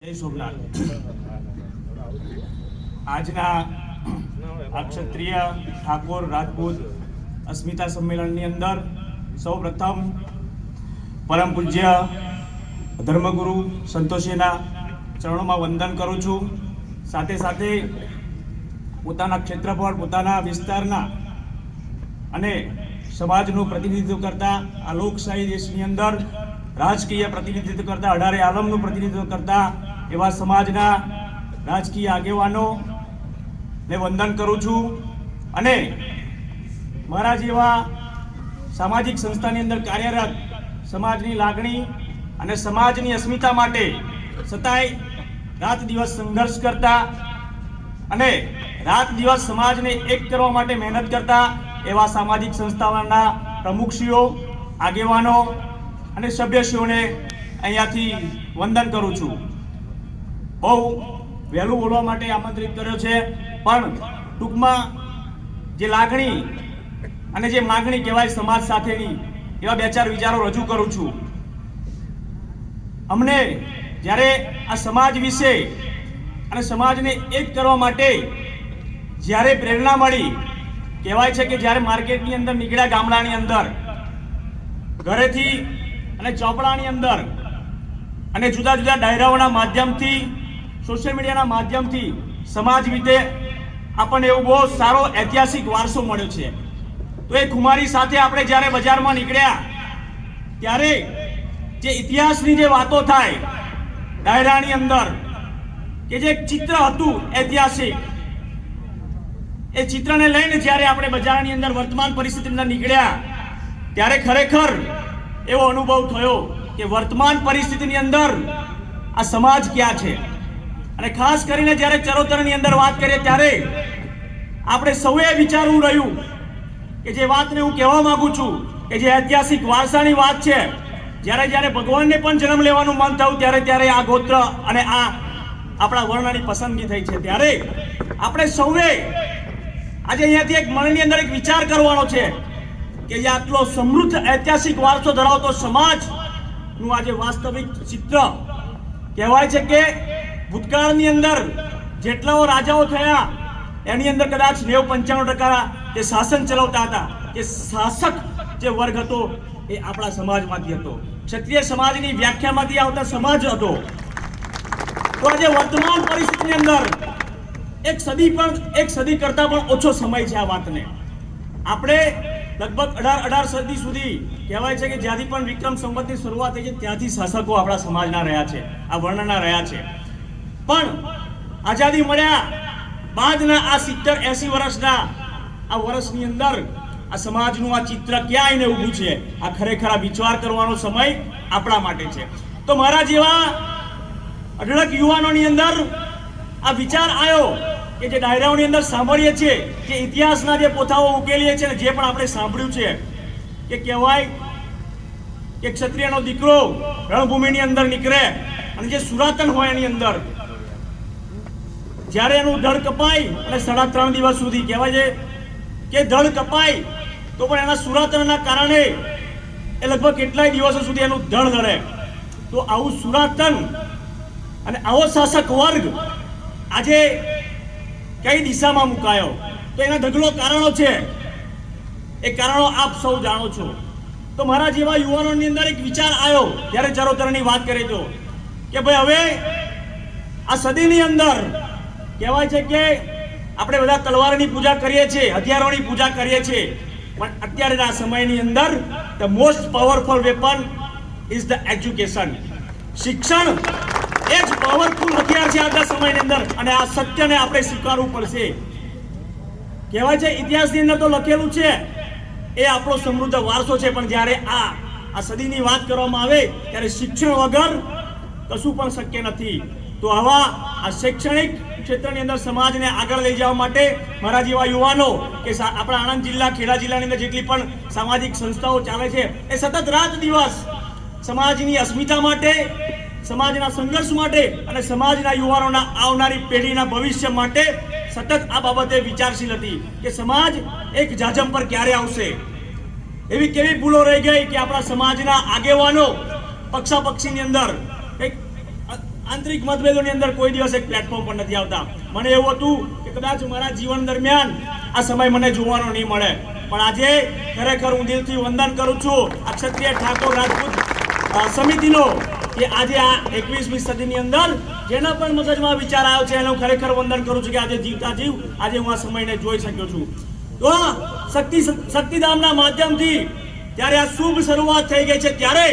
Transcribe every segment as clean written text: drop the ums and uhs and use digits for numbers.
જય સોમનાથ। આજના આ ક્ષત્રિય ઠાકોર રાજપૂત અસ્મિતા સંમેલનની અંદર સૌ પ્રથમ પરમ પૂજ્ય ધર્મગુરુ સંતોષીના ચરણોમાં વંદન કરું છું। સાથે સાથે પોતાના ક્ષેત્રફળ પોતાના વિસ્તારના અને સમાજનું પ્રતિનિધિત્વ કરતા આ લોકશાહી દેશની અંદર રાજકીય પ્રતિનિધિત્વ કરતા અઢારે આલમનું પ્રતિનિધિત્વ કરતા એવા સમાજના રાજકીય આગેવાનોને વંદન કરું છું અને મારા જેવા સામાજિક સંસ્થાની અંદર કાર્યરત સમાજની લાગણી અને સમાજની અસ્મિતા માટે સતાય રાત દિવસ સંઘર્ષ કરતા અને રાત દિવસ સમાજને એક કરવા માટે મહેનત કરતા એવા સામાજિક સંસ્થાઓના પ્રમુખશ્રીઓ આગેવાનો અને સભ્યશ્રીઓને અહીંયાથી વંદન કરું છું। બહુ વહેલું બોલવા માટે આમંત્રિત કર્યો છે, પણ ટૂંકમાં જે લાગણી અને જે માગણી કહેવાય સમાજ સાથેની એવા બે ચાર વિચારો રજૂ કરું છું। અમને જ્યારે આ સમાજ વિશે અને સમાજને એક કરવા માટે જ્યારે પ્રેરણા મળી, કહેવાય છે કે જ્યારે માર્કેટની અંદર નીકળ્યા, ગામડાની અંદર ઘરેથી અને ચોપડાની અંદર અને જુદા જુદા ડાયરાઓના માધ્યમથી સોશિયલ મીડિયાના માધ્યમથી સમાજ વિશે આપણને એવો બહુ સારો ઐતિહાસિક વારસો મળ્યો છે। તો એ ખુમારી સાથે આપણે જ્યારે બજારમાં નીકળ્યા ત્યારે જે ઇતિહાસની જે વાતો થાય ડાયરાની અંદર, કે જે ચિત્ર હતું ઐતિહાસિક, એ ચિત્રને લઈને જ્યારે આપણે બજારની અંદર વર્તમાન પરિસ્થિતિની અંદર નીકળ્યા ત્યારે ખરેખર એવો અનુભવ થયો કે વર્તમાન પરિસ્થિતિની અંદર આ સમાજ ક્યાં છે। અને ખાસ કરીને જ્યારે ચરોતરની અંદર વાત કરીએ ત્યારે આપણે સૌએ વિચારવું રહ્યું કે જે વાતને હું કહેવા માંગુ છું કે જે ઐતિહાસિક વારસાની વાત છે, જ્યારે જ્યારે ભગવાનને પણ જન્મ લેવાનું મન થયું ત્યારે ત્યારે આ ગોત્ર અને આ આપણા વર્ણની પસંદગી થઈ છે। ત્યારે આપણે સૌએ આજે અહીંયાથી એક મનની અંદર એક વિચાર કરવાનો છે કે જે આટલો સમૃદ્ધ ઐતિહાસિક વારસો ધરાવતો સમાજનું આજે વાસ્તવિક ચિત્ર કહેવાય છે કે ભૂતકાળની અંદર જેટલાઓ રાજાઓ થયા એની અંદર કદાચ 90-95% જે શાસન ચલાવતા હતા, જે શાસક જે વર્ગ હતો એ આપણા સમાજમાંથી હતો, ક્ષત્રિય સમાજની વ્યાખ્યામાંથી આવતા સમાજ હતો। તો આજે વર્તમાન પરિસ્થિતિની અંદર એક સદી કરતા પણ ઓછો સમય છે। આ વાતને આપણે લગભગ 18 સદી સુધી કહેવાય છે કે જ્યાંથી પણ વિક્રમ સંવતની શરૂઆત થઈ છે ત્યાંથી શાસકો આપણા સમાજના રહ્યા છે, આ વર્ણના રહ્યા છે। પણ આઝાદી મળ્યા બાદના આ 70-80 વર્ષના આ વર્ષની અંદર આ સમાજનું આ ચિત્ર ક્યાં આવીને ઊભું છે, આ ખરેખર આ વિચાર કરવાનો સમય આપણા માટે છે। તો મારા જેવા અઢળક યુવાનોની અંદર આ વિચાર આવ્યો કે જે ડાયરાઓની અંદર સાંભળીએ છીએ, જે ઇતિહાસના જે પોથાઓ ઉકેલીએ છીએ, જે પણ આપણે સાંભળ્યું છે કે કહેવાય કે ક્ષત્રિયનો દીકરો રણભૂમિની અંદર નીકળે અને જે સુરાતન હોય એની અંદર જ્યારે એનું ધડ કપાય અને 3.5 દિવસ સુધી કહેવાય છે કે ધડ કપાય તો પણ એના સુરાતનના કારણે એ લગભગ કેટલાય દિવસો સુધી એનું ધડ લડે। તો આવું સુરાતન અને આવો શાસક વર્ગ આજે કઈ દિશામાં મુકાયો, તો એના ઢગલો કારણો છે, એ કારણો આપ સૌ જાણો છો। તો મારા જેવા યુવાનોની અંદર એક વિચાર આવ્યો જ્યારે ચરોતરની વાત કરી તો કે ભાઈ હવે આ સદીની અંદર કહેવાય છે કે આપણે બધા તલવારની પૂજા કરીએ છીએ, હથિયારોની પૂજા કરીએ છીએ, પણ અત્યારે આ સમયની અંદર the most powerful weapon is the education. શિક્ષણ એ જ પાવરફુલ હથિયાર છે આજના સમયની અંદર, અને આ સત્યને આપણે સ્વીકારવું પડશે। કહેવાય છે ઇતિહાસની અંદર તો લખેલું છે એ આપણો સમૃદ્ધ વારસો છે, પણ જ્યારે આ સદીની વાત કરવામાં આવે ત્યારે શિક્ષણ વગર કશું પણ શક્ય નથી। તો આવા આ શૈક્ષણિક ક્ષેત્રની અંદર સમાજને આગળ લઈ જવા માટે મારા જેવા યુવાનો કે આપણા આણંદ જિલ્લા, ખેડા જિલ્લાની અંદર જેટલી પણ સામાજિક સંસ્થાઓ ચાલે છે એ સતત રાત દિવસ સમાજની અસ્મિતા માટે, સમાજના સંઘર્ષ માટે અને સમાજના યુવાનોના આવનારી પેઢીના ભવિષ્ય માટે સતત આ બાબતે વિચારશીલ હતી કે સમાજ એક જાજમ પર ક્યારે આવશે। એવી કેવી ભૂલો રહી ગઈ કે આપણા સમાજના આગેવાનો પક્ષાપક્ષીની અંદર એક આંતરિક મતભેદોની અંદર કોઈ દિવસ એક પ્લેટફોર્મ પર નથી આવતા. મને એવું હતું કે કદાચ મારા જીવન દરમિયાન આ સમય મને જોવાનો નહીં મળે, પણ આજે ખરેખર હું દિલથી વંદન કરું છું આ ક્ષત્રિય ઠાકોર રાજપૂત સમિતિનો, કે આજે આ 21મી સદીની અંદર જેના પણ મગજમાં વિચાર આવ્યો છે એને હું ખરેખર વંદન કરું છું કે આજે જીવતા જીવ આજે હું આ સમયને જોઈ શક્યો છું. તો આ શક્તિધામના માધ્યમથી જ્યારે આ શુભ શરૂઆત થઈ ગઈ છે, ત્યારે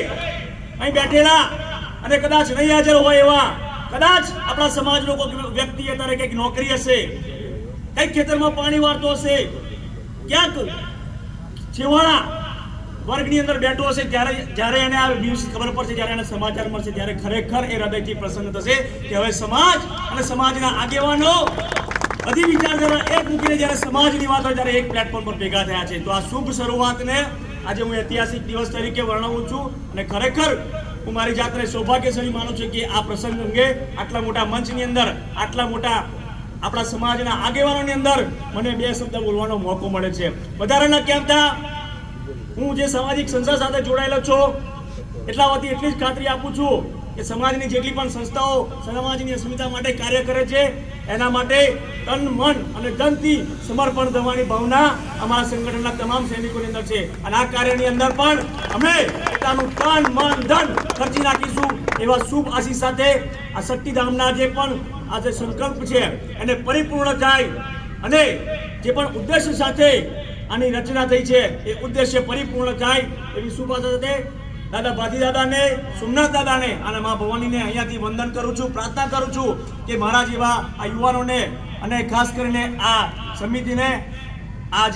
અહીં બેઠેલા અને કદાચ નહીં હાજર હોય એવા કદાચ આપણા સમાજનો કોઈ વ્યક્તિ અત્યારે કંઈક નોકરી હશે, કંઈક ખેતરમાં પાણી વાળતો હશે, ક્યાંક છેવાડા વર્ગની અંદર બેઠો હશે, જ્યારે એને આ ન્યૂઝ ખબર પડશે, જ્યારે એને સમાચાર મળશે, ત્યારે ખરેખર એ હૃદયથી પ્રસન્ન થશે કે હવે સમાજ અને સમાજના આગેવાનો બધી વિચારધારા એક મૂકીને જ્યારે સમાજની વાત હોય ત્યારે એક પ્લેટફોર્મ પર ભેગા થયા છે. તો આ શુભ શરૂઆતને આજે હું ઐતિહાસિક દિવસ તરીકે વર્ણવું છું અને ખરેખર હું મારી જાતને સૌભાગ્યશાળી માનું છું કે આ પ્રસંગ અંગે આટલા મોટા મંચની અંદર આટલા મોટા આપણા સમાજના આગેવાનોની અંદર મને બે શબ્દ બોલવાનો મોકો મળે છે. વધારે ન કહેતા હું જે સામાજિક સંસ્થા સાથે જોડાયેલો છું એટલા વતી એટલી જ ખાતરી આપું છું કે સમાજની જેટલી પણ સંસ્થાઓ સમાજની અસ્મિતા માટે કાર્ય કરે છે એના માટે તન મન અને ધનથી સમર્પણ થવાની ભાવના અમારા સંગઠનના તમામ સૈનિકોની અંદર છે અને આ કાર્યની અંદર પણ અમે પોતાનું તન મન ધન ખર્ચી નાખીશું એવા શુભ આશીષ સાથે આ શક્તિધામના જે પણ આ જે સંકલ્પ છે એને પરિપૂર્ણ થાય અને જે પણ ઉદ્દેશ્ય સાથે આની રચના થઈ છે એ ઉદ્દેશ્ય પરિપૂર્ણ થાય એવી શુભ આશા સાથે દાદા ભાજી દાદાને, સોમનાથ દાદાને અને મા ભવાનીને અહીંયાથી વંદન કરું છું, પ્રાર્થના કરું છું કે મારા જેવા આ યુવાનોને અને ખાસ કરીને આ સમિતિને આ જે